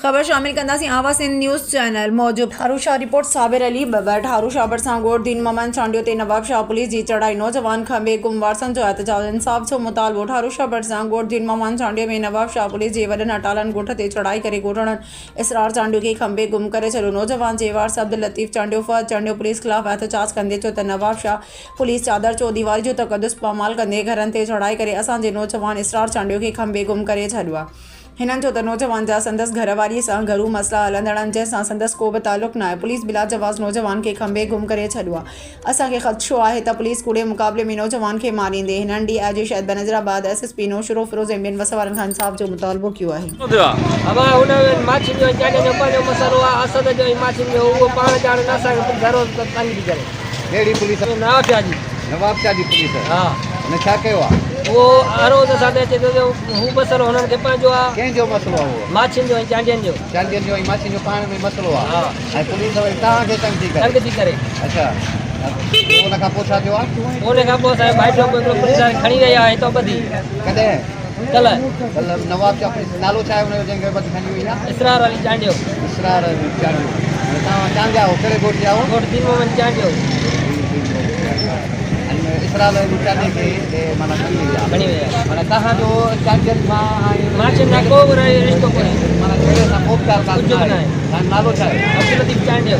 खबर शामिल कंदासीं आवा सिंध न्यूज़ चैनल मौजूद ठारू शाह रिपोर्ट साबिर अली बबर ठारू शाह बरसां गोड़ दीन ममन चांडियो ते नवाब शाह पुलिस जी चढ़ाई नौजवान खंबे गुम वारसन जो एहतजाज इंसाफ जो मुतालबो ठारू शाह बरसां गोड़ दीन ममन चांडियो में नवाब शाह पुलिस जे वॾनि अटालन ॻोठ ते चढ़ाई करे ॻोठड़नि इसरार चांडियो खे खंबे गुम करे छॾियो। नौजवान जे वारस अब्दुल लतीफ़ चांडियो फहद चांडियो पुलिस खिलाफ़ एहतजाज कंदे चयो त नवाब शाह पुलिस चादर चो दीवारी जो तक़दुस पामाल कंदे घरनि ते चढ़ाई करे असांजे नौजवान इसरार चांडियो खे खंबे गुम करे छॾियो आहे। हिननि चयो त नौजवान जा संदसि घरवारीअ सां घरू मसला हलंदड़नि जंहिंसां संदसि को बि तालुक़ु न आहे। पुलिस बिला जवाज़ नौजवान खे खंबे गुम करे छॾियो आहे। असांखे ख़दशो आहे त पुलिस कूड़े मुक़ाबले में नौजवान खे मारींदे। हिननि ॾींहुं अॼु शहद बनज़राबाद SSP नौशरो फिरोज़ ऐं ॿियनि वसवारनि खां इंसाफ़ जो मुतालबो कयो आहे। नवाब शाह जी पुलिस ने छा कयो आहे? वो हर रोज़ असां अचे थो हू मसलो हुननि खे पंहिंजो आहे। कंहिंजो मसलो आहे? उहो माछियुनि जो ऐं चांडियुनि जो ऐं माछियुनि जो पाण में मसलो आहे। ऐं पुलिस वरी तव्हांखे तंग थी करे। अच्छा, उन खां पोइ छा थियो आहे? उन खां पोइ असांजो भाइटो पुलिस खणी रही आहे हितां ॿधी। कॾहिं? कल्ह। नवाब शाह पुलिस नालो छा आहे हुनजो जंहिंखे ॿधी खणी वई आहे? इसरार अली चांडियो। इसरार अली चांडियो। तव्हां चांडिया हो कहिड़े ॻोठ जा हो? ॻोठ दीन मोहम्मद चांडियो। इसरार अली चांडियो खे माना खणी वई आहे। माना तव्हांजो चांडियनि मां माछियुनि सां को बि रिश्तो कोन्हे। माना कहिड़े सां मुख़्तार कुझु बि न आहे। नालो छा आहे? अब्दुल लतीफ़ चांडियो।